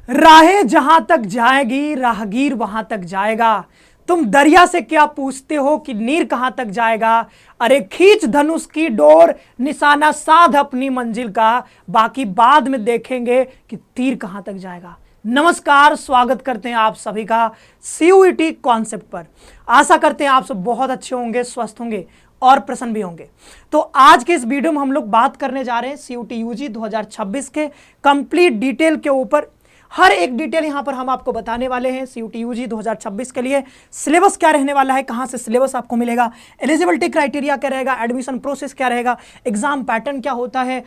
राहें जहां तक जाएगी राहगीर वहां तक जाएगा। तुम दरिया से क्या पूछते हो कि नीर कहां तक जाएगा। अरे खींच धनुष की डोर, निशाना साध अपनी मंजिल का, बाकी बाद में देखेंगे कि तीर कहां तक जाएगा। नमस्कार, स्वागत करते हैं आप सभी का सीयूईटी कॉन्सेप्ट पर। आशा करते हैं आप सब बहुत अच्छे होंगे, स्वस्थ होंगे और प्रसन्न भी होंगे। तो आज के इस वीडियो में हम लोग बात करने जा रहे हैं सीयूटी यूजी 2026 के कंप्लीट डिटेल के ऊपर। हर एक डिटेल यहां पर हम आपको बताने वाले हैं। सीयूटी यूजी 2026 के लिए सिलेबस क्या रहने वाला है, कहां से सिलेबस आपको मिलेगा, एलिजिबिलिटी क्राइटेरिया क्या रहेगा, एडमिशन प्रोसेस क्या रहेगा, एग्जाम पैटर्न क्या होता है,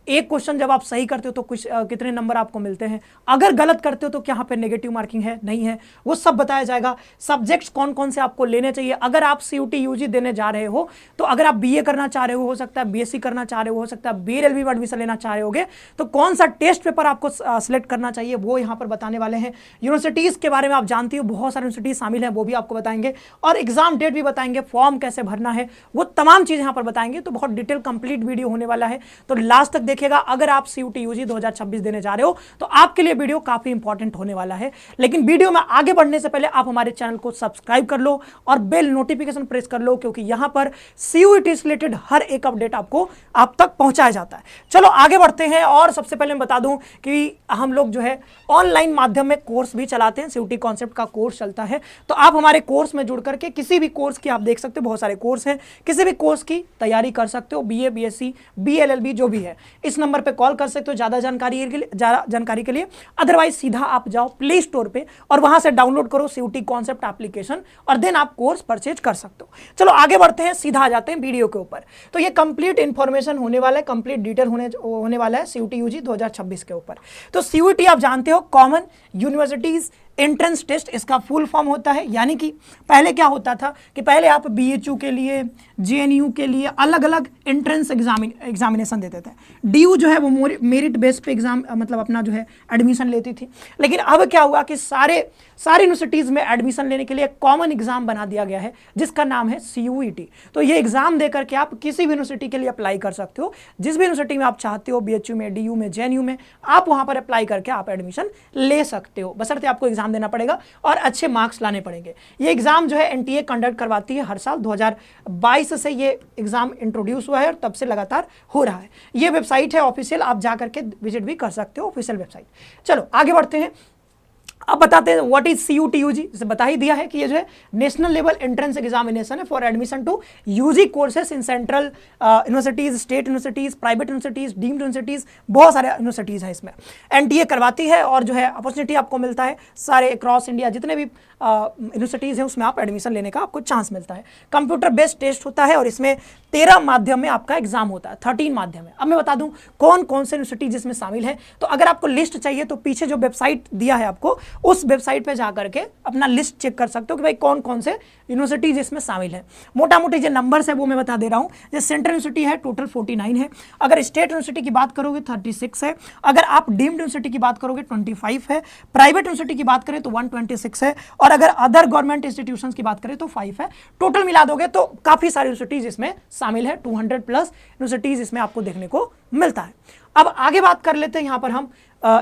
एक क्वेश्चन जब आप सही करते हो तो कुछ कितने नंबर आपको मिलते हैं, अगर गलत करते हो तो क्या यहाँ पे नेगेटिव मार्किंग है नहीं है, वो सब बताया जाएगा। सब्जेक्ट्स कौन कौन से आपको लेने चाहिए अगर आप सीयूटी यूजी देने जा रहे हो। तो अगर आप बीए करना चाह रहे हो सकता है बीएससी करना चाह रहे हो सकता है बीएलएलबी में एडमिशन लेना चाह रहे होगे, तो कौन सा टेस्ट पेपर आपको सिलेक्ट करना चाहिए वो यहाँ पर बताने वाले हैं। यूनिवर्सिटीज़ के बारे में आप जानती हो, बहुत सारी यूनिवर्सिटीज शामिल हैं, वो भी आपको बताएंगे और एग्जाम डेट भी बताएंगे, फॉर्म कैसे भरना है, वो तमाम चीज़ यहाँ पर बताएंगे। तो बहुत डिटेल कंप्लीट वीडियो होने वाला है, तो लास्ट तक देखिएगा। अगर आप सीयूटी यूजी 2026 देने जा रहे हो तो आपके लिए वीडियो काफी इंपॉर्टेंट होने वाला है। लेकिन वीडियो में आगे बढ़ने से पहले आप हमारे चैनल को सब्सक्राइब कर लो और बेल नोटिफिकेशन प्रेस कर लो, क्योंकि यहां पर सीयूईटी से रिलेटेड हर एक अपडेट आपको आप तक पहुंचाया जाता है। चलो आगे बढ़ते हैं। और सबसे पहले मैं बता दूं कि हम लोग जो है ऑनलाइन माध्यम में कोर्स भी चलाते हैं। सीयूटी कॉन्सेप्ट का कोर्स चलता है, तो आप हमारे कोर्स में जुड़ करके किसी भी कोर्स की आप देख सकते हो, बहुत सारे कोर्स हैं, किसी भी कोर्स की तैयारी कर सकते हो, बीए बीएससी बीएलएलबी जो भी है। इस नंबर पे कॉल कर सकते हो ज़्यादा जानकारी के लिए। अदरवाइज सीधा आप जाओ प्ले स्टोर पे और वहां से डाउनलोड करो सीयूटी कॉन्सेप्ट एप्लीकेशन और देन आप कोर्स परचेज कर सकते हो। चलो आगे बढ़ते हैं, सीधा आ जाते हैं वीडियो के ऊपर। तो ये कंप्लीट इंफॉर्मेशन होने वाला है, कंप्लीट डिटेल होने वाला है सीयूटी यूजी 2026 के ऊपर। तो सीयूटी आप जानते हो, कॉमन यूनिवर्सिटीज एंट्रेंस टेस्ट इसका फुल फॉर्म होता है। यानी कि पहले क्या होता था कि पहले आप बीएचयू के लिए, जेएनयू के लिए अलग अलग एंट्रेंस एग्जामिनेशन देते थे। डीयू जो है वो मेरिट बेस पे एग्जाम मतलब अपना जो है एडमिशन लेती थी। लेकिन अब क्या हुआ कि सारी यूनिवर्सिटीज़ में एडमिशन लेने के लिए कॉमन एग्जाम बना दिया गया है, जिसका नाम है सीयूईटी। तो ये एग्जाम देकर के आप किसी भी यूनिवर्सिटी के लिए अप्लाई कर सकते हो। जिस भी यूनिवर्सिटी में आप चाहते हो, बीएचयू में, डीयू में, जेएनयू में, आप वहाँ पर अप्लाई करके आप एडमिशन ले सकते हो, बशर्ते आपको एग्जाम देना पड़ेगा और अच्छे मार्क्स लाने पड़ेंगे। ये एग्जाम जो है एनटीए कंडक्ट करवाती है हर साल। 2022 से ये एग्जाम इंट्रोड्यूस हुआ है और तब से लगातार हो रहा है। ये वेबसाइट है ऑफिशियल, आप जा करके विजिट भी कर सकते हो, ऑफिशियल वेबसाइट। चलो आगे बढ़ते हैं। अब बताते हैं व्हाट इज सीयूटी यूजी। जैसे बता ही दिया है कि ये जो है नेशनल लेवल एंट्रेंस एग्जामिनेशन है for admission to UG courses in central universities, state universities, private universities, deemed universities, बहुत सारे यूनिवर्सिटीज हैं इसमें। एनटीए करवाती है और जो है अपॉर्चुनिटी आपको मिलता है सारे अक्रॉस इंडिया जितने भी यूनिवर्सिटीज़ हैं उसमें आप एडमिशन लेने का आपको चांस मिलता है। कंप्यूटर बेस्ड टेस्ट होता है और इसमें 13 माध्यम में आपका एग्जाम होता है, 13 माध्यम है। अब मैं बता दूं कौन कौन से यूनिवर्सिटी जिसमें शामिल है। तो अगर आपको लिस्ट चाहिए तो पीछे जो वेबसाइट दिया है आपको, उस वेबसाइट पे जा करके अपना लिस्ट चेक कर सकते हो कि भाई कौन कौन से यूनिवर्सिटीज इसमें शामिल है। मोटा मोटी जो नंबर्स है वो मैं बता दे रहा हूँ। जैसे सेंट्रल यूनिवर्सिटी है टोटल 49 है, अगर स्टेट यूनिवर्सिटी की बात करोगे 36 है, अगर आप डीम्ड यूनिवर्सिटी की बात करोगे 25 है, प्राइवेट यूनिवर्सिटी की बात करें तो 126 है, और अगर अदर गवर्नमेंट इंस्टीट्यूशंस की बात करें तो 5 है। टोटल मिला दोगे तो काफी सारी यूनिवर्सिटीज इसमें शामिल है, 200 प्लस यूनिवर्सिटीज इसमें आपको देखने को मिलता है। अब आगे बात कर लेते हैं यहाँ पर हम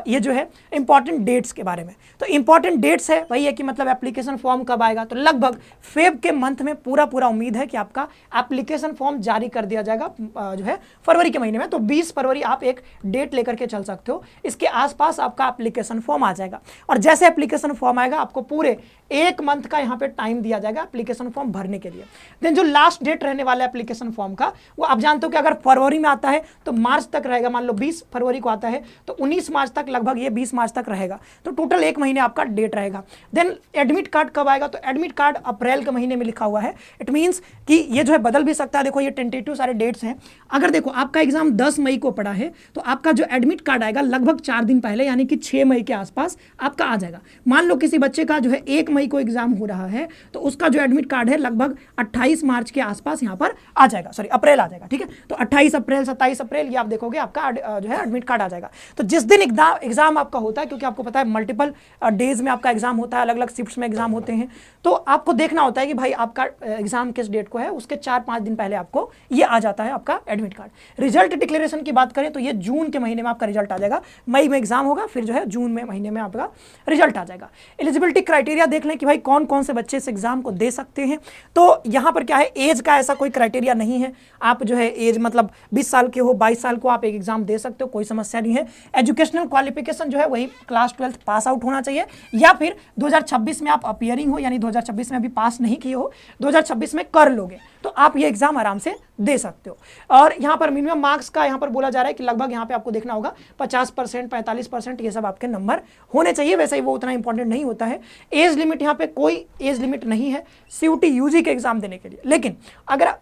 ये जो है इंपॉर्टेंट डेट्स के बारे में। तो इंपॉर्टेंट डेट्स है वही है कि मतलब एप्लीकेशन फॉर्म कब आएगा। तो लगभग फेब के मंथ में पूरा उम्मीद है कि आपका एप्लीकेशन फॉर्म जारी कर दिया जाएगा जो है फरवरी के महीने में। तो 20 फरवरी आप एक डेट लेकर के चल सकते हो, इसके आसपास आपका एप्लीकेशन फॉर्म आ जाएगा। और जैसे एप्लीकेशन फॉर्म आएगा आपको पूरे 1 मंथ का यहाँ पे टाइम दिया जाएगा एप्लीकेशन फॉर्म भरने के लिए। देन जो लास्ट डेट रहने वाला है एप्लीकेशन फॉर्म का, वो आप जानते हो कि अगर फरवरी में आता है तो मार्च तक रहेगा। मान लो 20 फरवरी को आता है तो 19 मार्च तक, लगभग ये 20 मार्च तक रहेगा। तो टोटल 1 महीने आपका डेट रहेगा। देन एडमिट कार्ड कब आएगा, तो एडमिट कार्ड अप्रैल के महीने में लिखा हुआ है। इट मींस कि ये जो है बदल भी सकता है। देखो ये टेंटेटिव सारे डेट्स हैं। अगर देखो आपका एग्जाम 10 मई को पड़ा है तो आपका जो एडमिट कार्ड आएगा लगभग 4 दिन पहले, यानी कि 6 मई के आसपास आपका आ जाएगा। मान लो किसी बच्चे का जो है 1 मई को एग्जाम हो रहा है तो उसका जो एडमिट कार्ड है लगभग 28 मार्च के आसपास यहाँ पर आ जाएगा, सॉरी अप्रैल आ जाएगा। ठीक है, तो 28 अप्रैल 27 अप्रैल ये आप देखोगे आपका जो है एडमिट कार्ड आ जाएगा। तो जिस दिन एग्जाम आपका होता है, क्योंकि आपको पता है मल्टीपल डेज में आपका एग्जाम होता है, अलग अलग शिफ्ट्स में एग्जाम होते हैं, तो आपको देखना होता है कि भाई आपका एग्जाम किस डेट को है, उसके 4-5 दिन पहले आपको ये आ जाता है आपका एडमिट कार्ड। रिजल्ट डिक्लेरेशन की बात करें तो ये जून के महीने में आपका रिजल्ट आ जाएगा, मई में एग्जाम होगा, फिर जो है जून में महीने में आपका रिजल्ट आ जाएगा। एलिजिबिलिटी क्राइटेरिया देख लें कि भाई कौन कौन से बच्चे इस एग्जाम को दे सकते हैं। तो यहाँ पर क्या है, एज का ऐसा कोई क्राइटेरिया नहीं है, आप जो है एज मतलब 20 साल के हो, 22 साल को आप एक एग्जाम दे सकते हो, कोई समस्या नहीं है। एजुकेशनल क्वालिफिकेशन जो है वही क्लास 12 पास आउट होना चाहिए, या फिर 2026 में आप अपियरिंग हो, यानी 2026 में अभी पास नहीं किए हो, 2026 में कर लोगे तो आप ये एग्जाम आराम से दे सकते हो। और यहाँ पर मिनिमम मार्क्स का यहाँ पर बोला जा रहा है कि लगभग यहाँ पे आपको देखना होगा 50%, 45% ये सब आपके नंबर होने चाहिए। वैसे ही वो उतना इंपॉर्टेंट नहीं होता है। एज लिमिट यहाँ पे कोई एज लिमिट नहीं है CUT UG के एग्जाम देने के लिए। लेकिन अगर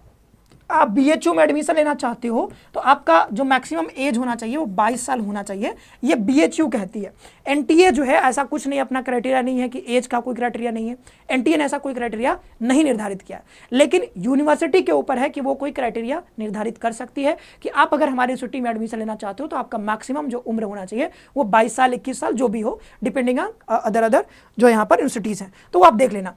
आप BHU में एडमिशन लेना चाहते हो तो आपका जो मैक्सिमम एज होना चाहिए वो 22 साल होना चाहिए, ये BHU कहती है। NTA जो है ऐसा कुछ नहीं, अपना क्राइटेरिया नहीं है कि एज का कोई क्राइटेरिया नहीं है, NTA ने ऐसा कोई क्राइटेरिया नहीं निर्धारित किया है। लेकिन यूनिवर्सिटी के ऊपर है कि वो कोई क्राइटेरिया निर्धारित कर सकती है कि आप अगर हमारे यूनिवर्सिटी में एडमिशन लेना चाहते हो तो आपका मैक्सिमम जो उम्र होना चाहिए वो 22 साल 21 साल जो भी हो, डिपेंडिंग ऑन अदर जो यहाँ पर यूनिवर्सिटीज़ हैं। तो आप देख लेना,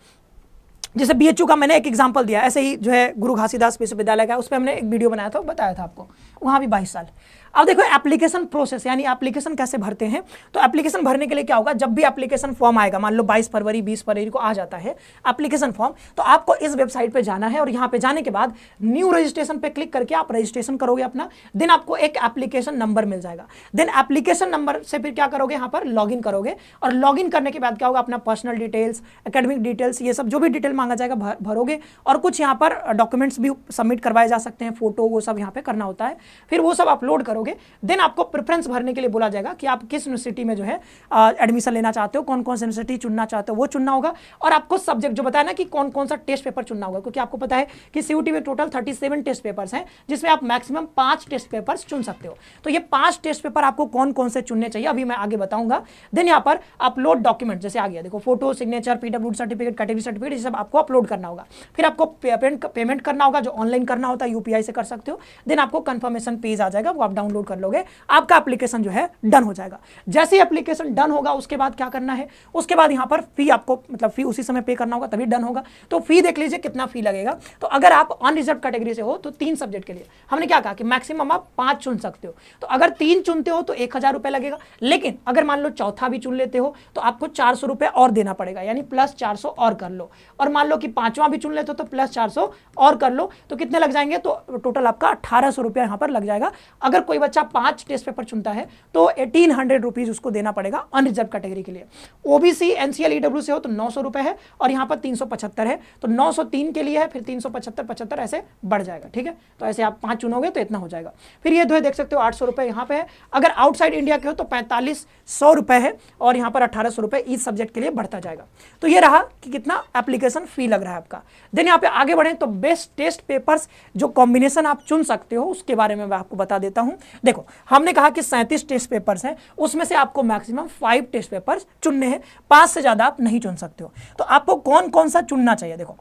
जैसे BHU का मैंने एक एग्जांपल दिया, ऐसे ही जो है गुरु घासीदास विश्वविद्यालय का, उस पर हमने एक वीडियो बनाया था, बताया था आपको, वहाँ भी 22 साल। अब देखो एप्लीकेशन प्रोसेस, यानी एप्लीकेशन कैसे भरते हैं। तो एप्लीकेशन भरने के लिए क्या होगा, जब भी एप्लीकेशन फॉर्म आएगा, मान लो 22 फरवरी 20 फरवरी को आ जाता है एप्लीकेशन फॉर्म, तो आपको इस वेबसाइट पे जाना है और यहाँ पे जाने के बाद न्यू रजिस्ट्रेशन पे क्लिक करके आप रजिस्ट्रेशन करोगे अपना। देन आपको एक एप्लीकेशन नंबर मिल जाएगा। देन एप्लीकेशन नंबर से फिर क्या करोगे, यहाँ पर लॉगिन करोगे, और लॉगिन करने के बाद क्या होगा, अपना पर्सनल डिटेल्स, एकेडमिक डिटेल्स, ये सब जो भी डिटेल मांगा जाएगा भरोगे, और कुछ यहाँ पर डॉक्यूमेंट्स भी सबमिट करवाए जा सकते हैं, फोटो, वो सब यहाँ पे करना होता है। फिर वो सब अपलोड करोगे। देन आपको प्रेफरेंस भरने के लिए बोला जाएगा कि आप किस यूनिवर्सिटी में जो है एडमिशन लेना चाहते हो, कौन कौन सी यूनिवर्सिटी चुनना चाहते हो वो चुनना होगा। और आपको सब्जेक्ट जो बताया ना कि कौन कौन सा टेस्ट पेपर चुनना होगा, क्योंकि आपको पता है कि CUT में टोटल 37 टेस्ट पेपर्स हैं, जिसमें आप मैक्सिमम 5 टेस्ट पेपर्स चुन सकते हो। तो ये 5 टेस्ट पेपर आपको कौन कौन से चुनने चाहिए अभी मैं आगे बताऊंगा। देन यहाँ पर अपलोड डॉक्यूमेंट, जैसे आ गया देखो, photo, signature, PWD certificate, category certificate, ये सब आपको अपलोड करना होगा। फिर आपको पेमेंट करना होगा, जो ऑनलाइन करना होता है UPI से कर सकते हो। देन आपको कंफर्मेशन पेज आ जाएगा, वो आप डाउनलोड कर लोगे, आपका एप्लीकेशन जो है डन हो जाएगा। जैसे ही एप्लीकेशन डन होगा उसके बाद क्या करना है, उसके बाद यहाँ पर फी आपको मतलब फी उसी समय पे करना होगा, तभी डन होगा। तो फी देख लीजिए कितना फी लगेगा। तो अगर आप अनरिजर्व कैटेगरी से हो तो 3 सब्जेक्ट के लिए हमने क्या कहा कि मैक्सिमम आप 5 चुन सकते हो। तो अगर 3 चुनते हो तो 1000 रुपये लगेगा। लेकिन अगर मान लो चौथा भी चुन लेते हो तो आपको 400 रुपये और देना पड़ेगा, यानी प्लस 400 और कर लो। और मान लो कि 5वां भी चुन लेते हो तो प्लस 400 और कर लो, तो कितने लग जाएंगे, तो टोटल आपका 1800 रुपया यहाँ पर लग जाएगा। अगर कोई बच्चा 5 टेस्ट पेपर चुनता है तो 1800 रुपीज उसको देना पड़ेगा अनरिजर्व कैटेगरी के लिए। OBC NCL EW से हो तो 900 रुपए है, और यहाँ पर 375 है, तो 903 के लिए है, फिर 375 75 ऐसे बढ़ जाएगा। ठीक है, तो ऐसे आप 5 चुनोगे तो इतना हो जाएगा। फिर ये दो देख सकते हो 800 रुपए यहाँ पे है। अगर आउटसाइड इंडिया के हो तो 4500 रुपए है, और यहाँ पर 1800 रुपए इस सब्जेक्ट के लिए बढ़ता जाएगा। तो ये रहा कि कितना एप्लीकेशन फी लग रहा है आपका। देन यहाँ पे आगे बढ़े तो बेस्ट टेस्ट पेपर्स जो कॉम्बिनेशन आप चुन सकते हो उसके बारे में मैं आपको बता देता हूं। देखो हमने कहा कि 37 टेस्ट पेपर्स हैं, उसमें से आपको मैक्सिमम 5 टेस्ट पेपर्स चुनने हैं, 5 से ज्यादा आप नहीं चुन सकते हो। तो आपको कौन कौन सा चुनना चाहिए, देखो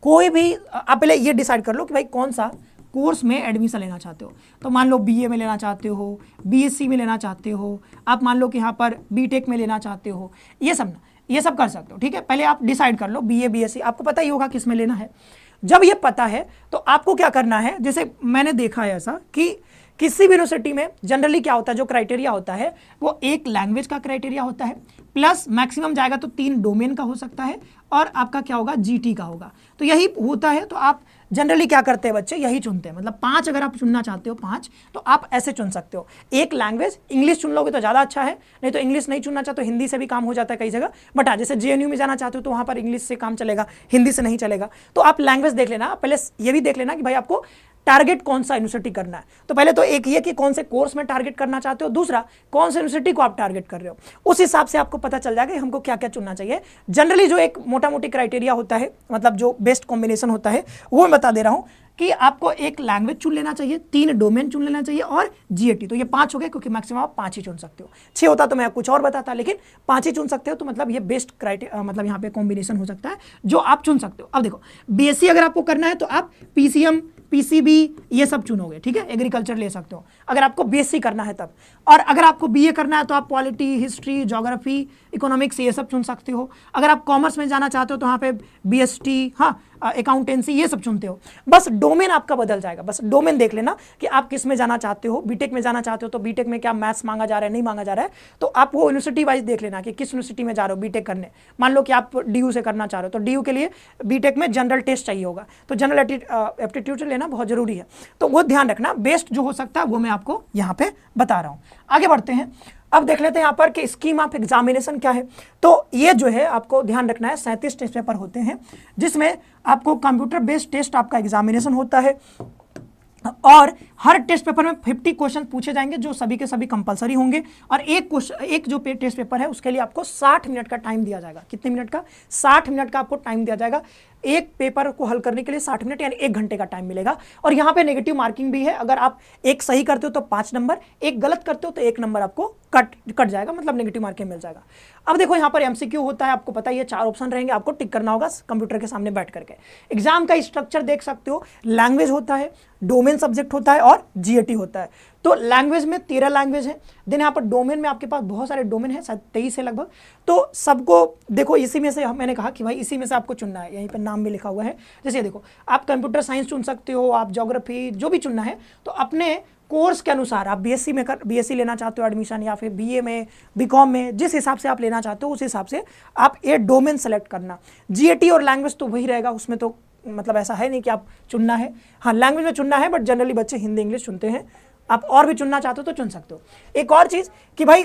कोई भी आप पहले ये डिसाइड कर लो कि भाई कौन सा कोर्स में एडमिशन लेना चाहते हो। तो मान लो BA में लेना चाहते हो, BSc में लेना चाहते हो, आप मान लो कि यहाँ पर BTech में लेना चाहते हो, ये सब कर सकते हो। ठीक है, पहले आप डिसाइड कर लो BA BSc, आपको पता ही होगा किस में लेना है। जब ये पता है तो आपको क्या करना है, जैसे मैंने देखा है ऐसा कि किसी भी यूनिवर्सिटी में जनरली क्या होता है, जो क्राइटेरिया होता है वो एक लैंग्वेज का क्राइटेरिया होता है, प्लस मैक्सिमम जाएगा तो 3 डोमेन का हो सकता है, और आपका क्या होगा GT का होगा। तो यही होता है। तो आप जनरली क्या करते हैं बच्चे, यही चुनते हैं। मतलब 5 अगर आप चुनना चाहते हो 5, तो आप ऐसे चुन सकते हो। एक लैंग्वेज, इंग्लिश चुन लोगे तो ज़्यादा अच्छा है, नहीं तो इंग्लिश नहीं चुनना चाहते तो हिंदी से भी काम हो जाता है कई जगह। बट हाँ, जैसे JNU में जाना चाहते हो तो वहाँ पर इंग्लिश से काम चलेगा, हिंदी से नहीं चलेगा। तो आप लैंग्वेज देख लेना, पहले ये भी देख लेना कि भाई आपको टारगेट कौन सा यूनिवर्सिटी करना है। तो पहले तो एक ये कि कौन से कोर्स में टारगेट करना चाहते हो, दूसरा कौन से यूनिवर्सिटी को आप टारगेट कर रहे हो। उस हिसाब से आपको पता चल जाएगा कि हमको क्या क्या चुनना चाहिए। जनरली जो एक मोटा मोटी क्राइटेरिया होता है, मतलब जो बेस्ट कॉम्बिनेशन होता है वो मैं बता दे रहा हूँ। कि आपको एक लैंग्वेज चुन लेना चाहिए, 3 डोमेन चुन लेना चाहिए और जीएटी। तो ये 5 हो गए, क्योंकि मैक्सिमम आप 5 ही चुन सकते हो। 6 होता तो मैं कुछ और बताता, लेकिन 5 ही चुन सकते हो। तो मतलब ये बेस्ट क्राइटेरिया, मतलब यहाँ पे कॉम्बिनेशन हो सकता है जो आप चुन सकते हो। अब देखो, बीएससी अगर आपको करना है तो आप पीसीएम, पीसीबी ये सब चुनोगे, ठीक है। एग्रीकल्चर ले सकते हो अगर आपको बीएससी करना है तब। और अगर आपको बीए करना है तो आप पॉलिटी, हिस्ट्री, ज्योग्राफी, इकोनॉमिक्स ये सब चुन सकते हो। अगर आप कॉमर्स में जाना चाहते हो तो वहाँ पे बीएसटी, हाँ, अकाउंटेंसी ये सब चुनते हो। बस डोमेन आपका बदल जाएगा, बस डोमेन देख लेना कि आप किस में जाना चाहते हो। बीटेक में जाना चाहते हो तो बीटेक में क्या मैथ्स मांगा जा रहा है, नहीं मांगा जा रहा है, तो आप वो यूनिवर्सिटी वाइज देख लेना कि किस यूनिवर्सिटी में जा रहे हो बीटेक करने। मान लो कि आप डीयू से करना चाह रहे हो तो डीयू के लिए बीटेक में जनरल टेस्ट चाहिए होगा, तो जनरल एप्टीट्यूड लेना बहुत जरूरी है। तो वो ध्यान रखना, बेस्ट जो हो सकता है वो मैं आपको यहाँ पे बता रहा हूँ। आगे बढ़ते हैं, अब देख लेते हैं यहाँ पर कि स्कीम ऑफ एग्जामिनेशन क्या है। तो ये जो है आपको ध्यान रखना है, 37 टेस्ट पेपर होते हैं, जिसमें आपको कंप्यूटर बेस्ड टेस्ट आपका एग्जामिनेशन होता है। और हर टेस्ट पेपर में 50 क्वेश्चन पूछे जाएंगे, जो सभी के सभी कंपलसरी होंगे। और एक जो टेस्ट पेपर है उसके लिए आपको 60 मिनट का टाइम दिया जाएगा। कितने मिनट का? 60 मिनट का आपको टाइम दिया जाएगा। एक पेपर को हल करने के लिए 60 मिनट यानी 1 घंटे का टाइम मिलेगा। और यहाँ पे नेगेटिव मार्किंग भी है, अगर आप एक सही करते हो तो 5 नंबर, एक गलत करते हो तो 1 नंबर आपको कट जाएगा, मतलब नेगेटिव मार्किंग मिल जाएगा। अब देखो यहाँ पर एमसीक्यू होता है, आपको पता ही है, 4 ऑप्शन रहेंगे, आपको टिक करना होगा कंप्यूटर के सामने बैठ करके। एग्जाम का स्ट्रक्चर देख सकते हो, लैंग्वेज होता है, डोमेन सब्जेक्ट होता है और जीएटी होता है। तो लैंग्वेज में 13 लैंग्वेज है। देन यहाँ पर डोमेन में आपके पास बहुत सारे डोमेन है, शायद 23 है लगभग। तो सबको देखो, इसी में से मैंने कहा कि भाई इसी में से आपको चुनना है, यहीं पर नाम भी लिखा हुआ है। जैसे देखो, आप कंप्यूटर साइंस चुन सकते हो, आप ज्योग्राफी, जो भी चुनना है तो अपने कोर्स के अनुसार, आप बीएससी लेना चाहते हो एडमिशन, या फिर बीए में, बीकॉम में, जिस हिसाब से आप लेना चाहते हो उस हिसाब से आप ये डोमेन सेलेक्ट करना। जीएटी और लैंग्वेज तो वही रहेगा, उसमें तो मतलब ऐसा है नहीं कि आप चुनना है। हाँ, लैंग्वेज में चुनना है, बट जनरली बच्चे हिंदी इंग्लिश चुनते हैं। आप और भी चुनना चाहते हो तो चुन सकते हो। एक और चीज़ कि भाई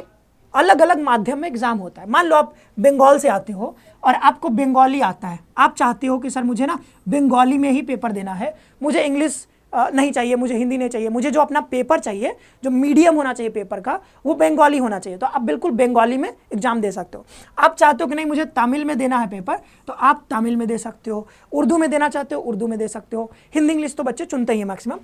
अलग अलग माध्यम में एग्जाम होता है। मान लो आप बंगाल से आते हो और आपको बंगाली आता है, आप चाहते हो कि सर मुझे ना बंगाली में ही पेपर देना है, मुझे इंग्लिश नहीं चाहिए, मुझे हिंदी नहीं चाहिए, मुझे जो अपना पेपर चाहिए, जो मीडियम होना चाहिए पेपर का, वो बंगाली होना चाहिए, तो आप बिल्कुल बंगाली में एग्जाम दे सकते हो। आप चाहते हो कि नहीं मुझे तमिल में देना है पेपर, तो आप तमिल में दे सकते हो। उर्दू में देना चाहते हो, उर्दू में दे सकते हो। हिंदी इंग्लिश तो बच्चे चुनते ही हैं maximum.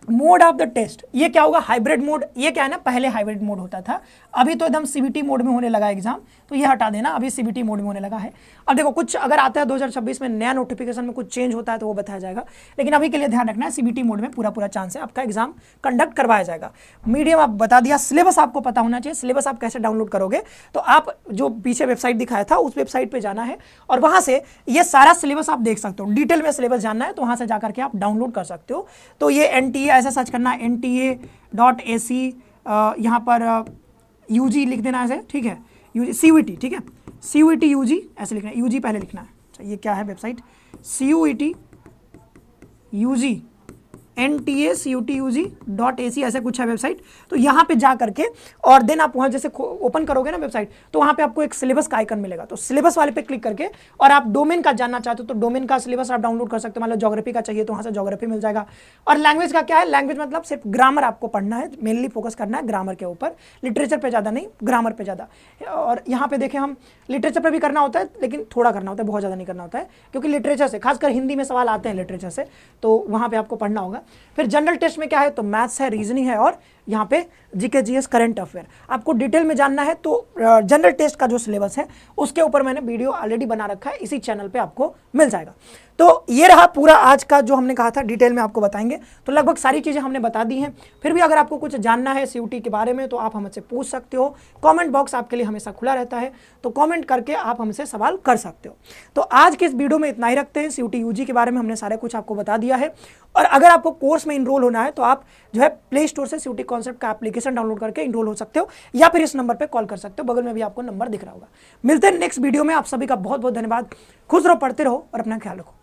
Mode of the test, ये क्या होगा? Hybrid mode. ये क्या है ना, पहले हाइब्रिड मोड होता था, अभी तो एकदम सीबीटी मोड में होने लगा एग्जाम, तो ये हटा देना, अभी सीबीटी मोड में होने लगा है। अब देखो, कुछ अगर आता है 2026 में नया नोटिफिकेशन में कुछ चेंज होता है तो वो बताया जाएगा, लेकिन अभी के लिए ध्यान रखना है सीबीटी मोड में पूरा चांस है आपका एग्जाम कंडक्ट करवाया जाएगा। मीडियम आप बता दिया, सिलेबस आपको पता होना चाहिए। सिलेबस आप कैसे डाउनलोड करोगे? तो आप जो पीछे वेबसाइट दिखाया था उस वेबसाइट पर जाना है और वहाँ से ये सारा सिलेबस आप देख सकते हो। डिटेल में सिलेबस जानना है तो वहाँ से जाकर के आप डाउनलोड कर सकते हो। तो ये NTA ऐसा सर्च करना, NTA.AC, यहाँ पर UG लिख देना ऐसे, ठीक है, CUET, ठीक है, CUET UG ऐसे लिखना है, UG पहले लिखना है। अच्छा, ये क्या है website? CUET UG, NTA CUET UG.AC ऐसे कुछ है वेबसाइट। तो यहाँ पे जा करके और देन आप वहाँ जैसे ओपन करोगे ना वेबसाइट, तो वहाँ पे आपको एक सिलेबस का आइकन मिलेगा, तो सिलेबस वाले पे क्लिक करके और आप डोमेन का जानना चाहते हो तो डोमेन का सिलेबस आप डाउनलोड कर सकते हो। मान लो ज्योग्राफी का चाहिए तो वहाँ से ज्योग्राफी मिल जाएगा। और लैंग्वेज का क्या है? लैंग्वेज मतलब सिर्फ ग्रामर आपको पढ़ना है, मेनली फोकस करना है ग्रामर के ऊपर, लिटरेचर पर ज़्यादा नहीं, ग्रामर पर ज़्यादा। और यहाँ पे देखें, हम लिटरेचर पर भी करना होता है, लेकिन थोड़ा करना होता है, बहुत ज़्यादा नहीं करना होता है, क्योंकि लिटरेचर से, खासकर हिंदी में सवाल आते हैं लिटरेचर से, तो वहाँ पर आपको पढ़ना होगा। फिर जनरल टेस्ट में क्या है? तो मैथ्स है, रीजनिंग है और यहाँ पे जीके जीएस करंट अफेयर। आपको डिटेल में जानना है तो जनरल टेस्ट का जो सिलेबस है उसके ऊपर मैंने वीडियो ऑलरेडी बना रखा है, इसी चैनल पे आपको मिल जाएगा। तो ये रहा पूरा आज का जो हमने कहा था, डिटेल में आपको बताएंगे। तो लगभग सारी चीज़ें हमने बता दी हैं। फिर भी अगर आपको कुछ जानना है CUET के बारे में तो आप हमसे पूछ सकते हो। कमेंट बॉक्स आपके लिए हमेशा खुला रहता है, तो कमेंट करके आप हमसे सवाल कर सकते हो। तो आज के इस वीडियो में इतना ही रखते हैं। CUET UG के बारे में हमने सारे कुछ आपको बता दिया है। और अगर आपको कोर्स में इनरोल होना है तो आप जो है प्ले स्टोर से CUET कॉन्सेप्ट का एप्लीकेशन डाउनलोड करके इनरोल हो सकते हो, या फिर इस नंबर पर कॉल कर सकते हो, बगल में भी आपको नंबर दिख रहा होगा। मिलते हैं नेक्स्ट वीडियो में। आप सभी का बहुत बहुत धन्यवाद। खुश रहो, पढ़ते रहो और अपना ख्याल रखो।